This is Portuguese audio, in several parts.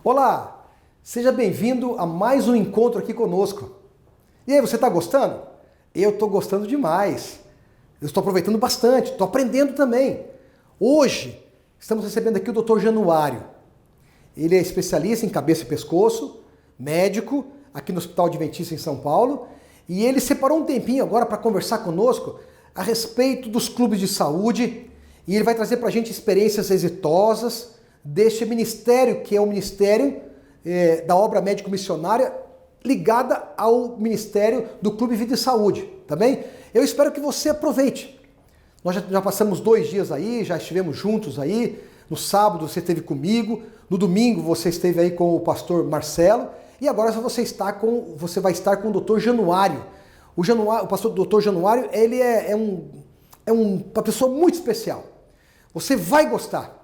Olá, seja bem-vindo a mais um encontro aqui conosco. E aí, você está gostando? Eu estou gostando demais. Eu estou aproveitando bastante, estou aprendendo também. Hoje, estamos recebendo aqui o Dr. Januário. Ele é especialista em cabeça e pescoço, médico, aqui no Hospital Adventista em São Paulo, e ele separou um tempinho agora para conversar conosco a respeito dos clubes de saúde, e ele vai trazer para a gente experiências exitosas deste ministério, que é o ministério da obra médico-missionária, ligada ao ministério do Clube Vida e Saúde, tá bem? Eu espero que você aproveite. Nós já passamos 2 dias aí, já estivemos juntos aí. No sábado você esteve comigo, no domingo você esteve aí com o pastor Marcelo, e agora você vai estar com o Dr. Januário. O pastor Dr. Januário, ele é uma pessoa muito especial. Você vai gostar.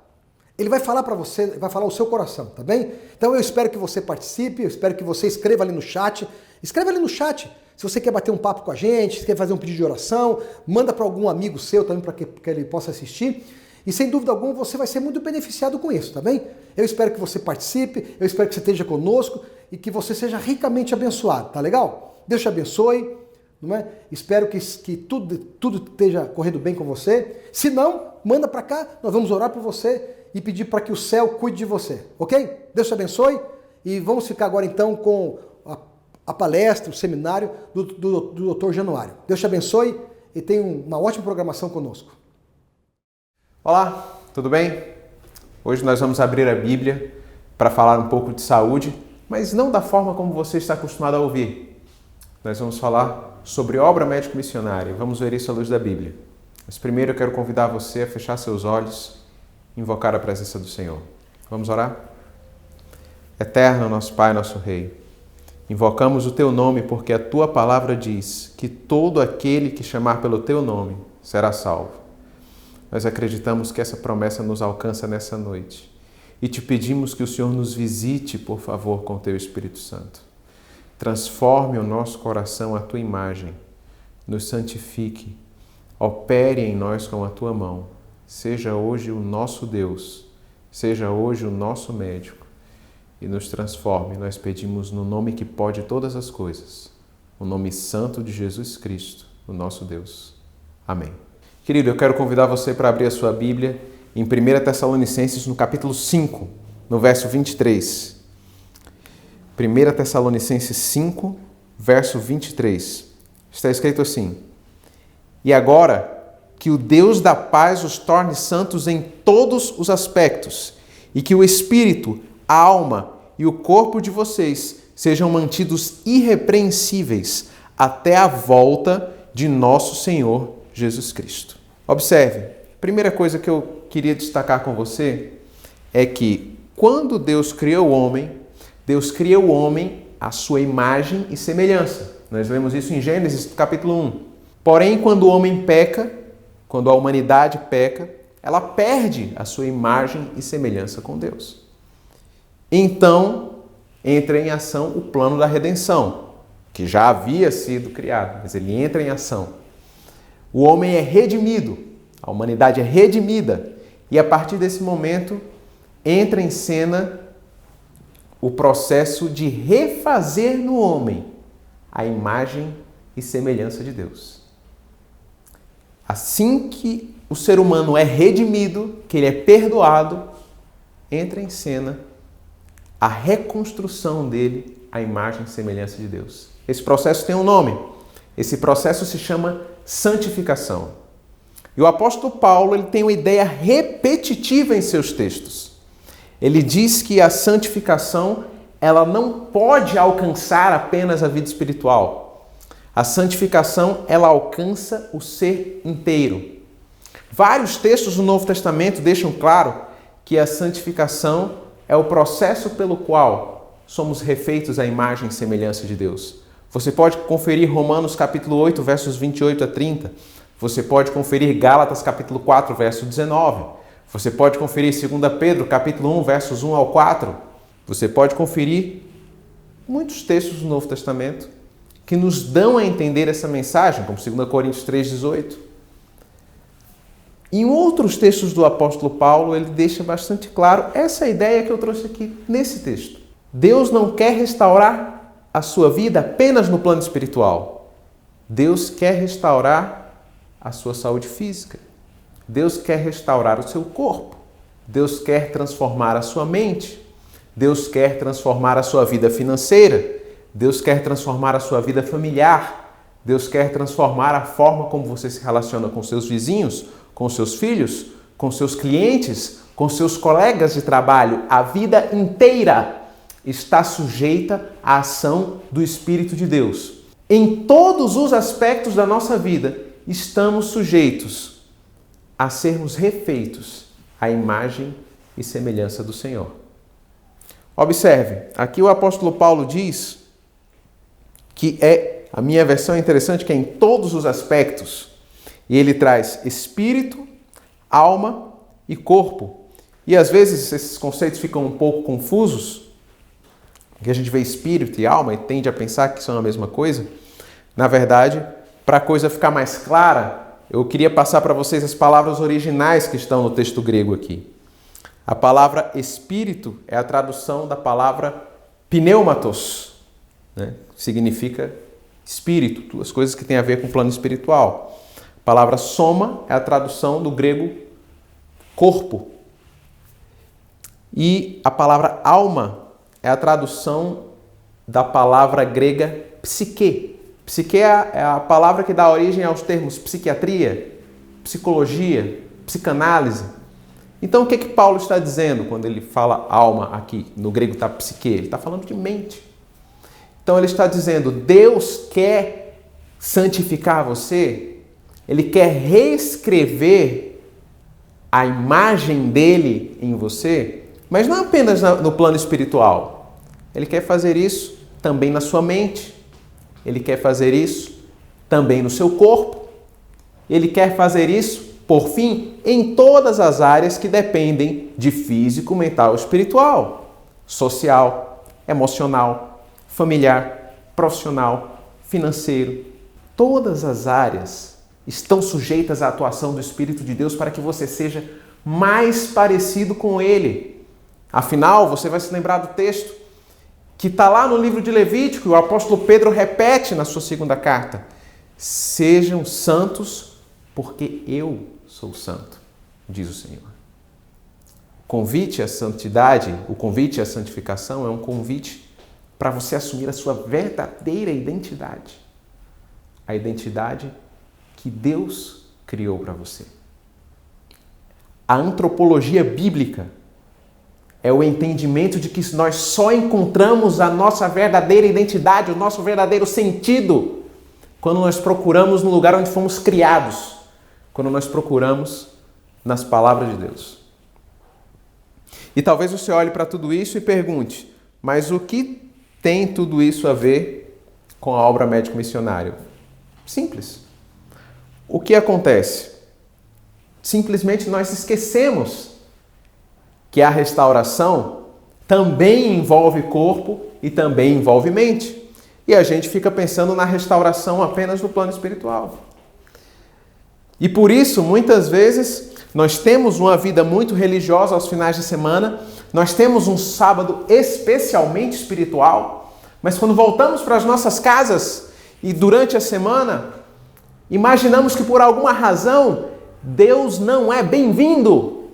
Ele vai falar para você, vai falar o seu coração, tá bem? Então eu espero que você participe, eu espero que você escreva ali no chat. Escreva ali no chat. Se você quer bater um papo com a gente, se quer fazer um pedido de oração, manda para algum amigo seu também para que ele possa assistir. E sem dúvida alguma você vai ser muito beneficiado com isso, tá bem? Eu espero que você participe, eu espero que você esteja conosco e que você seja ricamente abençoado, tá legal? Deus te abençoe, não é? Espero que tudo esteja correndo bem com você. Se não, manda para cá, nós vamos orar por você e pedir para que o céu cuide de você, ok? Deus te abençoe e vamos ficar agora então com a palestra, o seminário do Dr. Januário. Deus te abençoe e tenha uma ótima programação conosco. Olá, tudo bem? Hoje nós vamos abrir a Bíblia para falar um pouco de saúde, mas não da forma como você está acostumado a ouvir. Nós vamos falar sobre obra médico-missionária. Vamos ver isso à luz da Bíblia. Mas primeiro eu quero convidar você a fechar seus olhos e invocar a presença do Senhor. Vamos orar? Eterno nosso Pai, nosso Rei, invocamos o Teu nome porque a Tua palavra diz que todo aquele que chamar pelo Teu nome será salvo. Nós acreditamos que essa promessa nos alcança nessa noite e te pedimos que o Senhor nos visite, por favor, com o Teu Espírito Santo. Transforme o nosso coração à Tua imagem, nos santifique, opere em nós com a Tua mão. Seja hoje o nosso Deus, seja hoje o nosso médico e nos transforme. Nós pedimos no nome que pode todas as coisas, o nome santo de Jesus Cristo, o nosso Deus. Amém. Querido, eu quero convidar você para abrir a sua Bíblia em 1 Tessalonicenses, no capítulo 5, no verso 23. 1 Tessalonicenses 5, verso 23. Está escrito assim: E agora, que o Deus da paz os torne santos em todos os aspectos, e que o espírito, a alma e o corpo de vocês sejam mantidos irrepreensíveis até a volta de nosso Senhor Jesus Cristo. Observe, a primeira coisa que eu queria destacar com você é que quando Deus criou o homem à sua imagem e semelhança. Nós lemos isso em Gênesis capítulo 1. Porém, quando o homem peca, quando a humanidade peca, ela perde a sua imagem e semelhança com Deus. Então, entra em ação o plano da redenção, que já havia sido criado, mas ele entra em ação. O homem é redimido, a humanidade é redimida, e a partir desse momento entra em cena o processo de refazer no homem a imagem e semelhança de Deus. Assim que o ser humano é redimido, que ele é perdoado, entra em cena a reconstrução dele à imagem e semelhança de Deus. Esse processo tem um nome. Esse processo se chama santificação. E o apóstolo Paulo ele tem uma ideia repetitiva em seus textos. Ele diz que a santificação ela não pode alcançar apenas a vida espiritual. A santificação, ela alcança o ser inteiro. Vários textos do Novo Testamento deixam claro que a santificação é o processo pelo qual somos refeitos à imagem e semelhança de Deus. Você pode conferir Romanos capítulo 8, versos 28 a 30. Você pode conferir Gálatas capítulo 4, verso 19. Você pode conferir 2 Pedro capítulo 1, versos 1 ao 4. Você pode conferir muitos textos do Novo Testamento que nos dão a entender essa mensagem, como 2 Coríntios 3,18. Em outros textos do apóstolo Paulo, ele deixa bastante claro essa ideia que eu trouxe aqui nesse texto. Deus não quer restaurar a sua vida apenas no plano espiritual. Deus quer restaurar a sua saúde física. Deus quer restaurar o seu corpo. Deus quer transformar a sua mente. Deus quer transformar a sua vida financeira. Deus quer transformar a sua vida familiar. Deus quer transformar a forma como você se relaciona com seus vizinhos, com seus filhos, com seus clientes, com seus colegas de trabalho. A vida inteira está sujeita à ação do Espírito de Deus. Em todos os aspectos da nossa vida, estamos sujeitos a sermos refeitos à imagem e semelhança do Senhor. Observe, aqui o apóstolo Paulo diz que a minha versão é interessante, que é em todos os aspectos. E ele traz espírito, alma e corpo. E às vezes esses conceitos ficam um pouco confusos, porque a gente vê espírito e alma e tende a pensar que são a mesma coisa. Na verdade, para a coisa ficar mais clara, eu queria passar para vocês as palavras originais que estão no texto grego aqui. A palavra espírito é a tradução da palavra pneumatos, né? Significa espírito, duas coisas que têm a ver com o plano espiritual. A palavra soma é a tradução do grego corpo. E a palavra alma é a tradução da palavra grega psique. Psique é a palavra que dá origem aos termos psiquiatria, psicologia, psicanálise. Então o que Paulo está dizendo quando ele fala alma aqui? No grego está psique, ele está falando de mente. Então ele está dizendo, Deus quer santificar você, Ele quer reescrever a imagem dele em você, mas não apenas no plano espiritual. Ele quer fazer isso também na sua mente. Ele quer fazer isso também no seu corpo. Ele quer fazer isso, por fim, em todas as áreas que dependem de físico, mental, espiritual, social, emocional, familiar, profissional, financeiro. Todas as áreas estão sujeitas à atuação do Espírito de Deus para que você seja mais parecido com Ele. Afinal, você vai se lembrar do texto que está lá no livro de Levítico, e o apóstolo Pedro repete na sua segunda carta: sejam santos, porque eu sou santo, diz o Senhor. O convite à santidade, o convite à santificação é um convite para você assumir a sua verdadeira identidade. A identidade que Deus criou para você. A antropologia bíblica é o entendimento de que nós só encontramos a nossa verdadeira identidade, o nosso verdadeiro sentido, quando nós procuramos no lugar onde fomos criados, quando nós procuramos nas palavras de Deus. E talvez você olhe para tudo isso e pergunte, mas o que tem tudo isso a ver com a obra médico missionário? Simples. O que acontece? Simplesmente nós esquecemos que a restauração também envolve corpo e também envolve mente. E a gente fica pensando na restauração apenas no plano espiritual. E por isso, muitas vezes, nós temos uma vida muito religiosa aos finais de semana, nós temos um sábado especialmente espiritual, mas quando voltamos para as nossas casas e durante a semana, imaginamos que por alguma razão Deus não é bem-vindo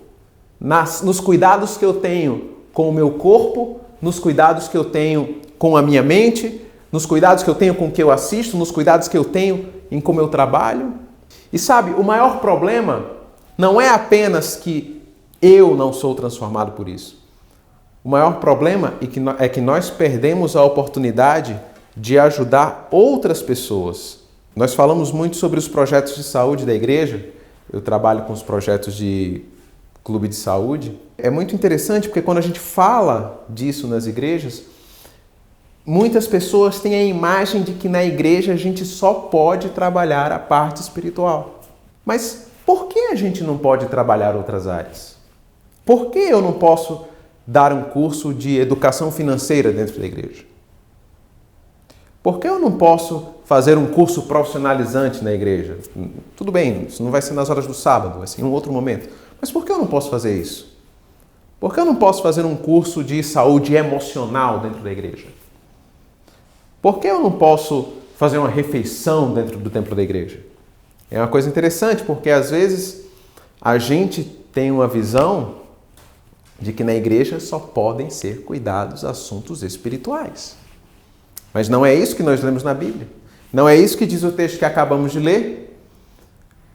nos cuidados que eu tenho com o meu corpo, nos cuidados que eu tenho com a minha mente, nos cuidados que eu tenho com o que eu assisto, nos cuidados que eu tenho em como eu trabalho. E sabe, o maior problema não é apenas que eu não sou transformado por isso. O maior problema é que nós perdemos a oportunidade de ajudar outras pessoas. Nós falamos muito sobre os projetos de saúde da igreja. Eu trabalho com os projetos de clube de saúde. É muito interessante porque quando a gente fala disso nas igrejas, muitas pessoas têm a imagem de que na igreja a gente só pode trabalhar a parte espiritual. Mas por que a gente não pode trabalhar outras áreas? Por que eu não posso dar um curso de educação financeira dentro da igreja? Por que eu não posso fazer um curso profissionalizante na igreja? Tudo bem, isso não vai ser nas horas do sábado, vai ser em um outro momento. Mas por que eu não posso fazer isso? Por que eu não posso fazer um curso de saúde emocional dentro da igreja? Por que eu não posso fazer uma refeição dentro do templo da igreja? É uma coisa interessante, porque às vezes a gente tem uma visão de que na igreja só podem ser cuidados assuntos espirituais. Mas não é isso que nós lemos na Bíblia. Não é isso que diz o texto que acabamos de ler.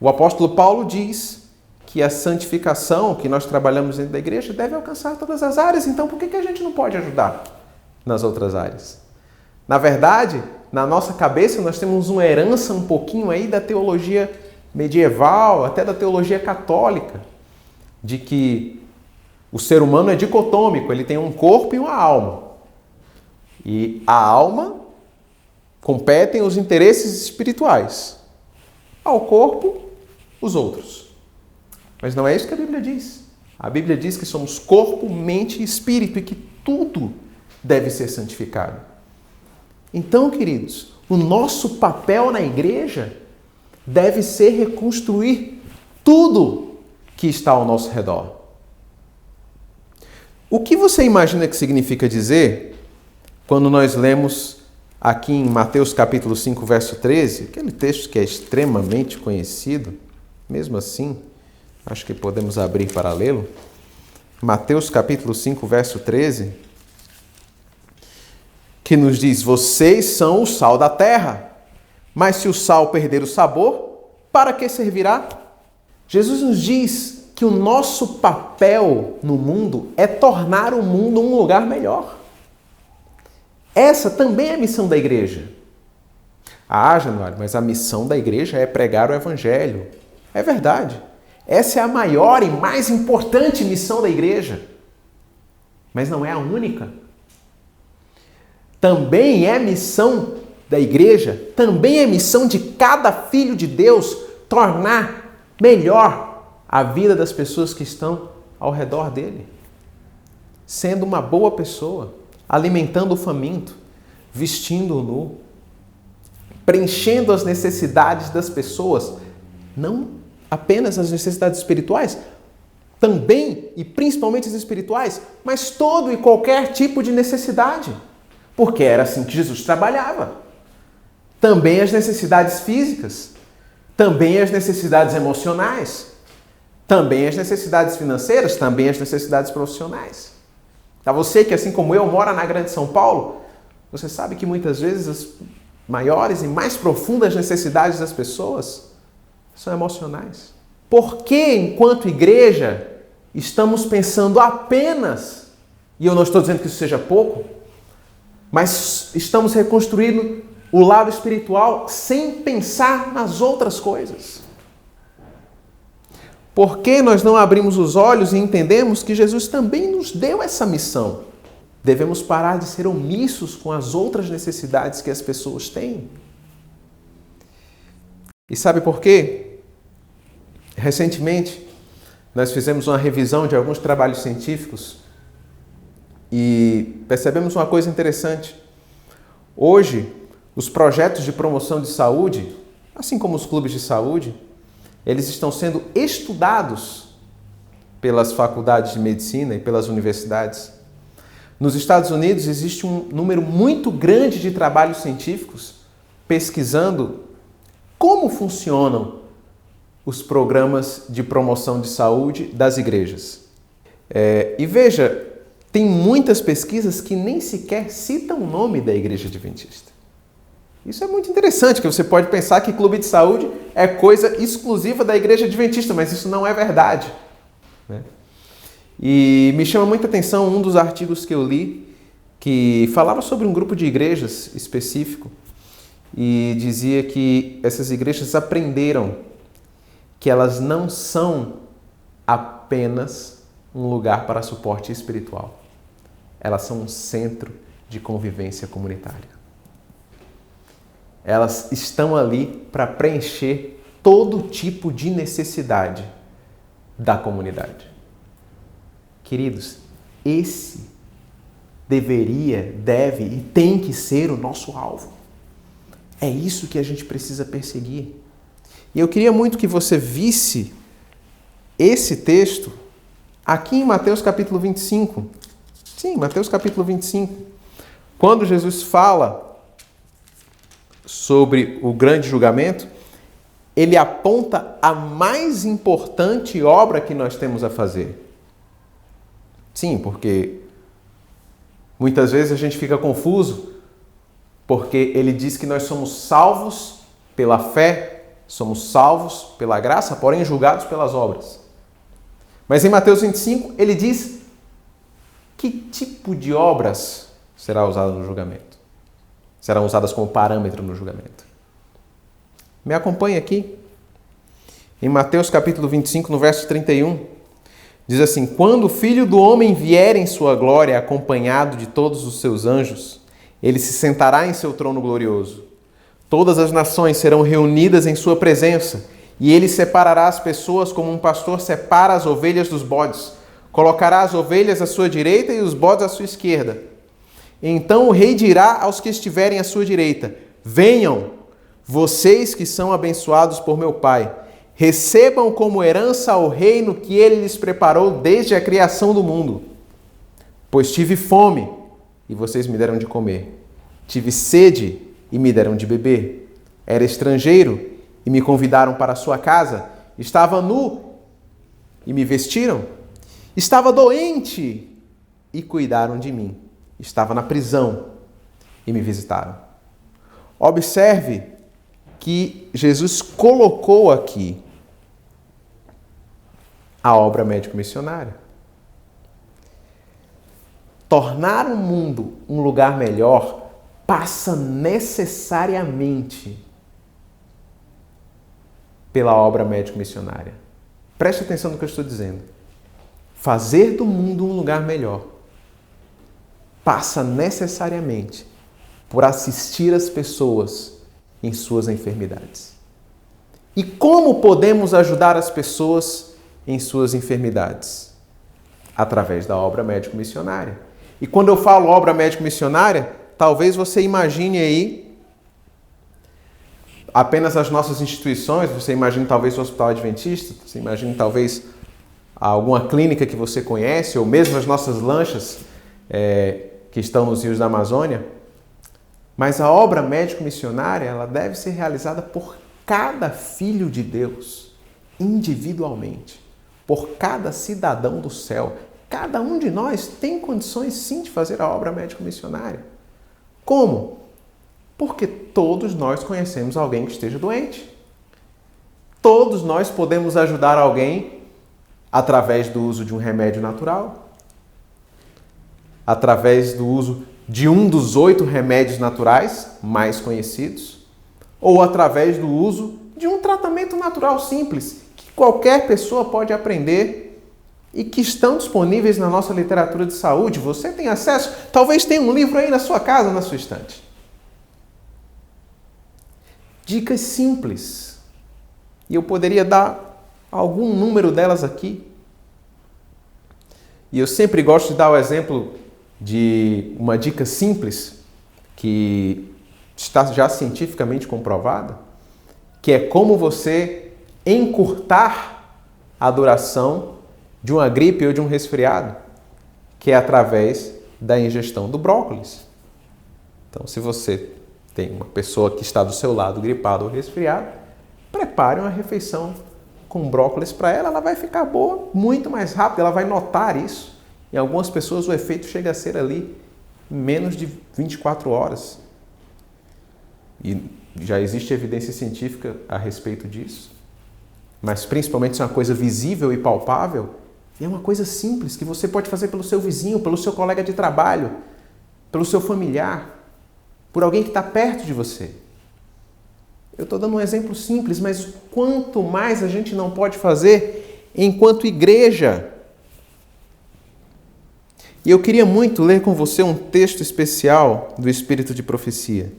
O apóstolo Paulo diz que a santificação que nós trabalhamos dentro da igreja deve alcançar todas as áreas. Então, por que a gente não pode ajudar nas outras áreas? Na verdade, na nossa cabeça, nós temos uma herança um pouquinho aí da teologia medieval, até da teologia católica, de que o ser humano é dicotômico, ele tem um corpo e uma alma. E a alma competem os interesses espirituais. Ao corpo, os outros. Mas não é isso que a Bíblia diz. A Bíblia diz que somos corpo, mente e espírito e que tudo deve ser santificado. Então, queridos, o nosso papel na igreja deve ser reconstruir tudo que está ao nosso redor. O que você imagina que significa dizer quando nós lemos aqui em Mateus capítulo 5, verso 13, aquele texto que é extremamente conhecido, mesmo assim, acho que podemos abrir para lê-lo. Mateus capítulo 5, verso 13, que nos diz: vocês são o sal da terra, mas se o sal perder o sabor, para que servirá? Jesus nos diz que o nosso papel no mundo é tornar o mundo um lugar melhor. Essa também é a missão da igreja. Ah, Januário, mas a missão da igreja é pregar o evangelho. É verdade. Essa é a maior e mais importante missão da igreja. Mas não é a única. Também é missão da igreja, também é missão de cada filho de Deus tornar melhor a vida das pessoas que estão ao redor dele. Sendo uma boa pessoa, alimentando o faminto, vestindo o nu, preenchendo as necessidades das pessoas, não apenas as necessidades espirituais, também e principalmente as espirituais, mas todo e qualquer tipo de necessidade, porque era assim que Jesus trabalhava. Também as necessidades físicas, também as necessidades emocionais, também as necessidades financeiras, também as necessidades profissionais. Tá, você que, assim como eu, mora na Grande São Paulo, você sabe que muitas vezes as maiores e mais profundas necessidades das pessoas são emocionais. Por que, enquanto igreja, estamos pensando apenas, e eu não estou dizendo que isso seja pouco, mas estamos reconstruindo o lado espiritual sem pensar nas outras coisas? Por que nós não abrimos os olhos e entendemos que Jesus também nos deu essa missão? Devemos parar de ser omissos com as outras necessidades que as pessoas têm. E sabe por quê? Recentemente, nós fizemos uma revisão de alguns trabalhos científicos e percebemos uma coisa interessante. Hoje, os projetos de promoção de saúde, assim como os clubes de saúde, eles estão sendo estudados pelas faculdades de medicina e pelas universidades. Nos Estados Unidos existe um número muito grande de trabalhos científicos pesquisando como funcionam os programas de promoção de saúde das igrejas. E veja, tem muitas pesquisas que nem sequer citam o nome da Igreja Adventista. Isso é muito interessante, que você pode pensar que clube de saúde é coisa exclusiva da Igreja Adventista, mas isso não é verdade, né? E me chama muita atenção um dos artigos que eu li, que falava sobre um grupo de igrejas específico e dizia que essas igrejas aprenderam que elas não são apenas um lugar para suporte espiritual. Elas são um centro de convivência comunitária. Elas estão ali para preencher todo tipo de necessidade da comunidade. Queridos, esse deveria, deve e tem que ser o nosso alvo. É isso que a gente precisa perseguir. E eu queria muito que você visse esse texto aqui em Mateus capítulo 25. Sim, Mateus capítulo 25. Quando Jesus fala sobre o grande julgamento, ele aponta a mais importante obra que nós temos a fazer. Sim, porque muitas vezes a gente fica confuso, porque ele diz que nós somos salvos pela fé, somos salvos pela graça, porém julgados pelas obras. Mas em Mateus 25, ele diz que tipo de obras será usada no julgamento? Serão usadas como parâmetro no julgamento. Me acompanhe aqui. Em Mateus capítulo 25, no verso 31, diz assim: quando o Filho do Homem vier em sua glória, acompanhado de todos os seus anjos, ele se sentará em seu trono glorioso. Todas as nações serão reunidas em sua presença, e ele separará as pessoas como um pastor separa as ovelhas dos bodes. Colocará as ovelhas à sua direita e os bodes à sua esquerda. Então o rei dirá aos que estiverem à sua direita: venham, vocês que são abençoados por meu Pai, recebam como herança o reino que ele lhes preparou desde a criação do mundo. Pois tive fome, e vocês me deram de comer. Tive sede, e me deram de beber. Era estrangeiro, e me convidaram para a sua casa. Estava nu, e me vestiram. Estava doente, e cuidaram de mim. Estava na prisão, e me visitaram. Observe que Jesus colocou aqui a obra médico-missionária. Tornar o mundo um lugar melhor passa necessariamente pela obra médico-missionária. Preste atenção no que eu estou dizendo. Fazer do mundo um lugar melhor passa necessariamente por assistir as pessoas em suas enfermidades. E como podemos ajudar as pessoas em suas enfermidades? Através da obra médico-missionária. E quando eu falo obra médico-missionária, talvez você imagine aí apenas as nossas instituições, você imagine talvez o Hospital Adventista, você imagine talvez alguma clínica que você conhece, ou mesmo as nossas lanchas que estão nos rios da Amazônia. Mas a obra médico-missionária, ela deve ser realizada por cada filho de Deus, individualmente, por cada cidadão do céu. Cada um de nós tem condições, sim, de fazer a obra médico-missionária. Como? Porque todos nós conhecemos alguém que esteja doente. Todos nós podemos ajudar alguém através do uso de um remédio natural, através do uso de um dos 8 remédios naturais mais conhecidos, ou através do uso de um tratamento natural simples, que qualquer pessoa pode aprender e que estão disponíveis na nossa literatura de saúde. Você tem acesso? Talvez tenha um livro aí na sua casa, na sua estante. Dicas simples. E eu poderia dar algum número delas aqui. E eu sempre gosto de dar o exemplo de uma dica simples que está já cientificamente comprovada, que é como você encurtar a duração de uma gripe ou de um resfriado, que é através da ingestão do brócolis. Então, se você tem uma pessoa que está do seu lado gripada ou resfriada, prepare uma refeição com brócolis para ela, ela vai ficar boa muito mais rápido, ela vai notar isso. Em algumas pessoas o efeito chega a ser ali em menos de 24 horas. E já existe evidência científica a respeito disso. Mas principalmente se é uma coisa visível e palpável, é uma coisa simples que você pode fazer pelo seu vizinho, pelo seu colega de trabalho, pelo seu familiar, por alguém que está perto de você. Eu estou dando um exemplo simples, mas quanto mais a gente não pode fazer enquanto igreja. E eu queria muito ler com você um texto especial do Espírito de Profecia.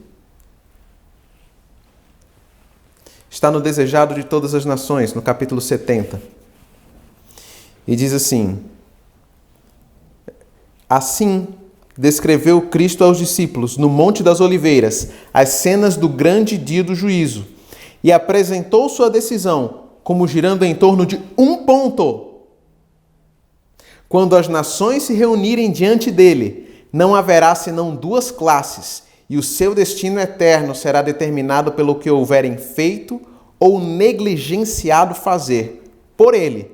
Está no Desejado de Todas as Nações, no capítulo 70. E diz assim: assim descreveu Cristo aos discípulos no Monte das Oliveiras as cenas do grande dia do juízo e apresentou sua decisão como girando em torno de um ponto. Quando as nações se reunirem diante dele, não haverá senão duas classes, e o seu destino eterno será determinado pelo que houverem feito ou negligenciado fazer por ele,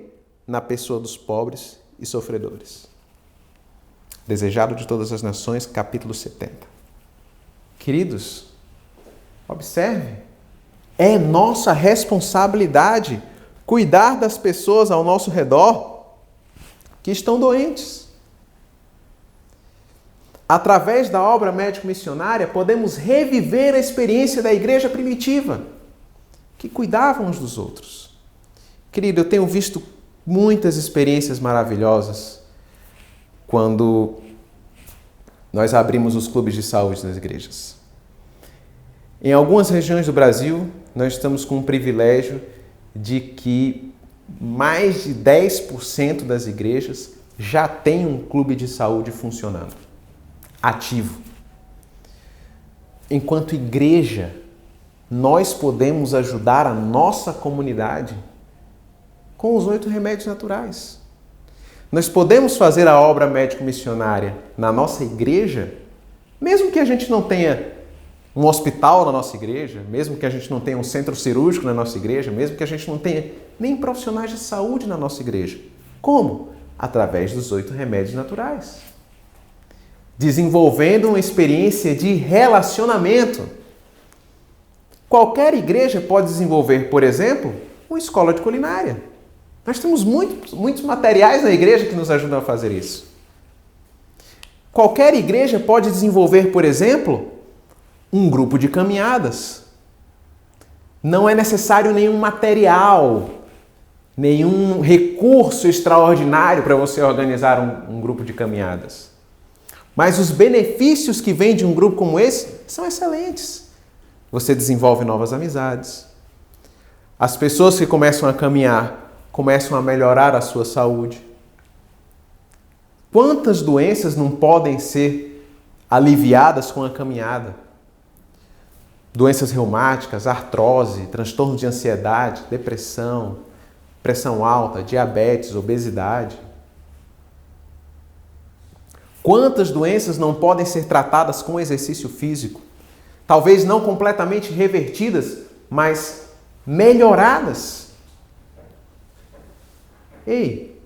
na pessoa dos pobres e sofredores. Desejado de todas as nações, capítulo 70. Queridos, observe, é nossa responsabilidade cuidar das pessoas ao nosso redor que estão doentes. Através da obra médico-missionária, podemos reviver a experiência da igreja primitiva, que cuidava uns dos outros. Querido, eu tenho visto muitas experiências maravilhosas quando nós abrimos os clubes de saúde nas igrejas. Em algumas regiões do Brasil, nós estamos com o privilégio de que mais de 10% das igrejas já tem um clube de saúde funcionando, ativo. Enquanto igreja, nós podemos ajudar a nossa comunidade com os 8 remédios naturais. Nós podemos fazer a obra médico-missionária na nossa igreja, mesmo que a gente não tenha um hospital na nossa igreja, mesmo que a gente não tenha um centro cirúrgico na nossa igreja, mesmo que a gente não tenha nem profissionais de saúde na nossa igreja. Como? Através dos 8 remédios naturais. Desenvolvendo uma experiência de relacionamento. Qualquer igreja pode desenvolver, por exemplo, uma escola de culinária. Nós temos muitos materiais na igreja que nos ajudam a fazer isso. Qualquer igreja pode desenvolver, por exemplo, um grupo de caminhadas. Não é necessário nenhum material, nenhum recurso extraordinário para você organizar um grupo de caminhadas. Mas os benefícios que vêm de um grupo como esse são excelentes. Você desenvolve novas amizades. As pessoas que começam a caminhar começam a melhorar a sua saúde. Quantas doenças não podem ser aliviadas com a caminhada? Doenças reumáticas, artrose, transtorno de ansiedade, depressão, pressão alta, diabetes, obesidade. Quantas doenças não podem ser tratadas com exercício físico? Talvez não completamente revertidas, mas melhoradas. Ei,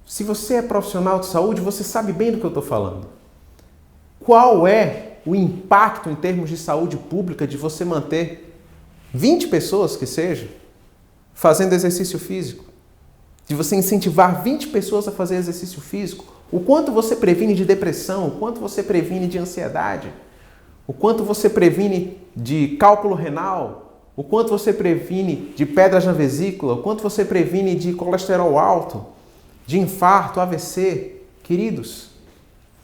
se você é profissional de saúde, você sabe bem do que eu estou falando. Qual é o impacto em termos de saúde pública de você manter 20 pessoas, que seja, fazendo exercício físico? De você incentivar 20 pessoas a fazer exercício físico? O quanto você previne de depressão, o quanto você previne de ansiedade, o quanto você previne de cálculo renal, o quanto você previne de pedras na vesícula, o quanto você previne de colesterol alto, de infarto, AVC. Queridos,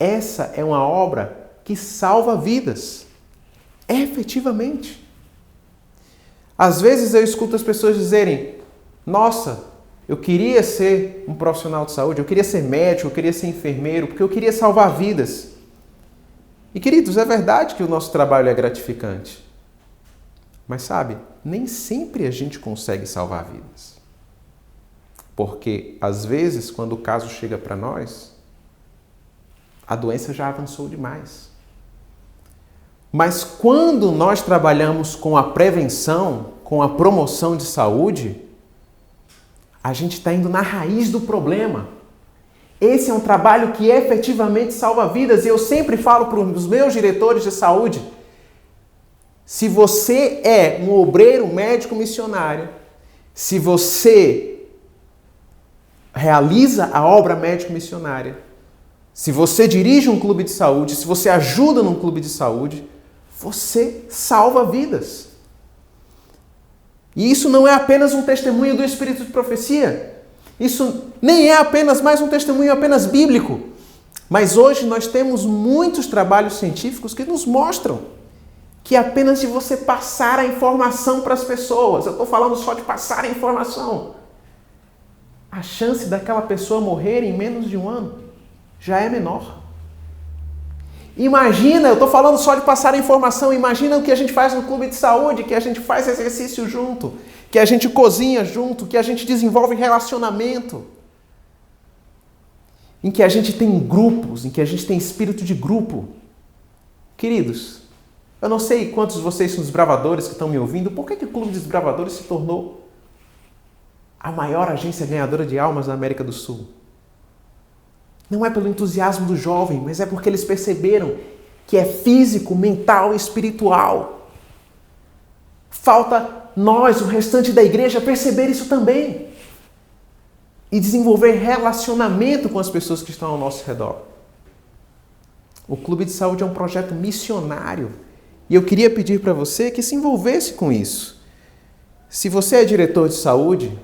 essa é uma obra que salva vidas, efetivamente. Às vezes eu escuto as pessoas dizerem: nossa, eu queria ser um profissional de saúde, eu queria ser médico, eu queria ser enfermeiro, porque eu queria salvar vidas. E, queridos, é verdade que o nosso trabalho é gratificante. Mas, sabe, nem sempre a gente consegue salvar vidas. Porque, às vezes, quando o caso chega para nós, a doença já avançou demais. Mas quando nós trabalhamos com a prevenção, com a promoção de saúde, a gente está indo na raiz do problema. Esse é um trabalho que efetivamente salva vidas. E eu sempre falo para os meus diretores de saúde: se você é um obreiro médico missionário, se você realiza a obra médico missionária, se você dirige um clube de saúde, se você ajuda num clube de saúde, você salva vidas. E isso não é apenas um testemunho do Espírito de profecia. Isso nem é apenas mais um testemunho apenas bíblico. Mas hoje nós temos muitos trabalhos científicos que nos mostram que apenas de você passar a informação para as pessoas, eu estou falando só de passar a informação, a chance daquela pessoa morrer em menos de um ano já é menor. Imagina, eu estou falando só de passar a informação, imagina o que a gente faz no clube de saúde, que a gente faz exercício junto, que a gente cozinha junto, que a gente desenvolve relacionamento, em que a gente tem grupos, em que a gente tem espírito de grupo. Queridos, eu não sei quantos de vocês são desbravadores que estão me ouvindo, por que o Clube de Desbravadores se tornou a maior agência ganhadora de almas da América do Sul? Não é pelo entusiasmo do jovem, mas é porque eles perceberam que é físico, mental e espiritual. Falta nós, o restante da igreja, perceber isso também. E desenvolver relacionamento com as pessoas que estão ao nosso redor. O Clube de Saúde é um projeto missionário. E eu queria pedir para você que se envolvesse com isso. Se você é diretor de saúde,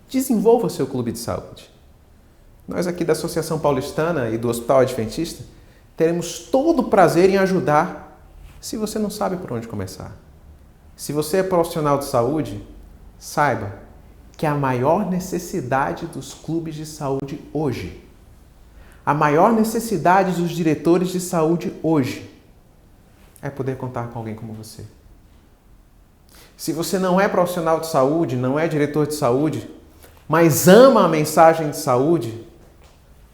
desenvolva seu clube de saúde. Nós aqui da Associação Paulistana e do Hospital Adventista teremos todo o prazer em ajudar se você não sabe por onde começar. Se você é profissional de saúde, saiba que a maior necessidade dos clubes de saúde hoje, a maior necessidade dos diretores de saúde hoje é poder contar com alguém como você. Se você não é profissional de saúde, não é diretor de saúde, mas ama a mensagem de saúde,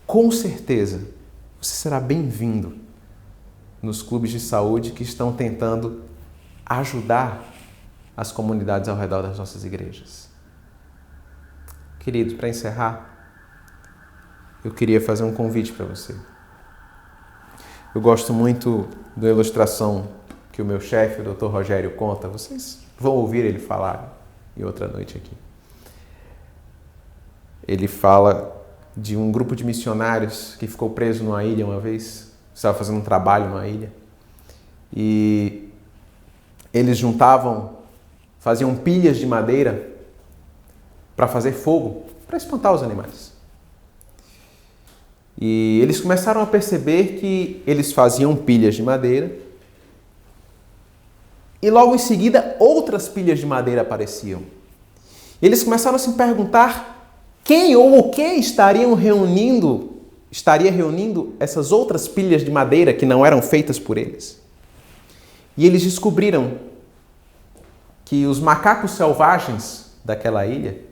com certeza você será bem-vindo nos clubes de saúde que estão tentando ajudar as comunidades ao redor das nossas igrejas. Querido, para encerrar, eu queria fazer um convite para você. Eu gosto muito da ilustração que o meu chefe, o Dr. Rogério, conta. Vocês vão ouvir ele falar em outra noite aqui. Ele fala de um grupo de missionários que ficou preso numa ilha uma vez, estava fazendo um trabalho numa ilha, e eles faziam pilhas de madeira para fazer fogo, para espantar os animais. E eles começaram a perceber que eles faziam pilhas de madeira e logo em seguida outras pilhas de madeira apareciam. Eles começaram a se perguntar quem ou o que estaria reunindo essas outras pilhas de madeira que não eram feitas por eles. E eles descobriram que os macacos selvagens daquela ilha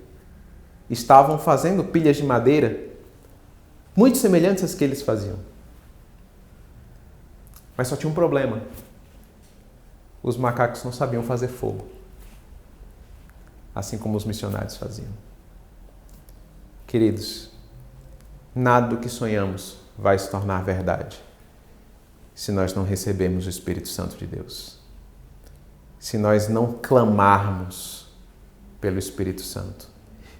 estavam fazendo pilhas de madeira muito semelhantes às que eles faziam. Mas só tinha um problema. Os macacos não sabiam fazer fogo, assim como os missionários faziam. Queridos, nada do que sonhamos vai se tornar verdade se nós não recebermos o Espírito Santo de Deus. Se nós não clamarmos pelo Espírito Santo.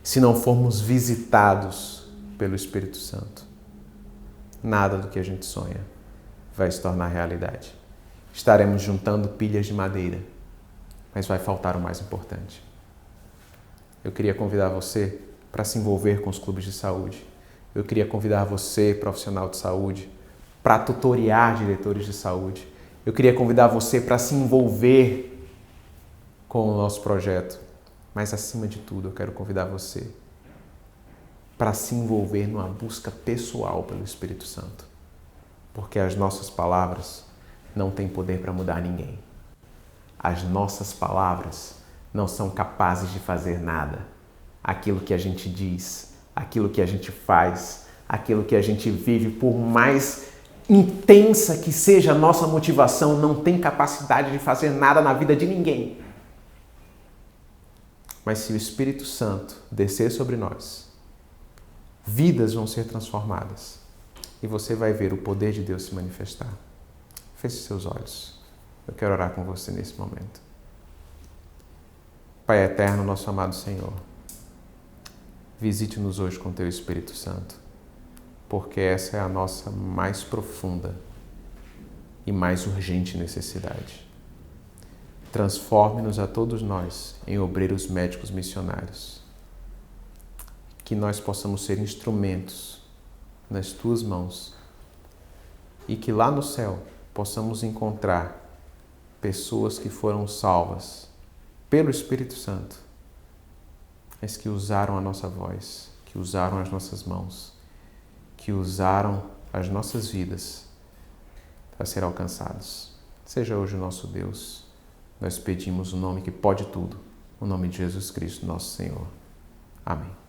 Se não formos visitados pelo Espírito Santo. Nada do que a gente sonha vai se tornar realidade. Estaremos juntando pilhas de madeira, mas vai faltar o mais importante. Eu queria convidar você para se envolver com os clubes de saúde. Eu queria convidar você, profissional de saúde, para tutoriar diretores de saúde. Eu queria convidar você para se envolver com o nosso projeto. Mas, acima de tudo, eu quero convidar você para se envolver numa busca pessoal pelo Espírito Santo. Porque as nossas palavras não têm poder para mudar ninguém. As nossas palavras não são capazes de fazer nada. Aquilo que a gente diz, aquilo que a gente faz, aquilo que a gente vive, por mais intensa que seja a nossa motivação, não tem capacidade de fazer nada na vida de ninguém. Mas se o Espírito Santo descer sobre nós, vidas vão ser transformadas e você vai ver o poder de Deus se manifestar. Feche seus olhos. Eu quero orar com você nesse momento. Pai eterno, nosso amado Senhor, visite-nos hoje com Teu Espírito Santo, porque essa é a nossa mais profunda e mais urgente necessidade. Transforme-nos a todos nós em obreiros médicos missionários. Que nós possamos ser instrumentos nas Tuas mãos e que lá no céu possamos encontrar pessoas que foram salvas pelo Espírito Santo, mas que usaram a nossa voz, que usaram as nossas mãos, que usaram as nossas vidas a ser alcançados. Seja hoje o nosso Deus. Nós pedimos o nome que pode tudo, o nome de Jesus Cristo, nosso Senhor. Amém.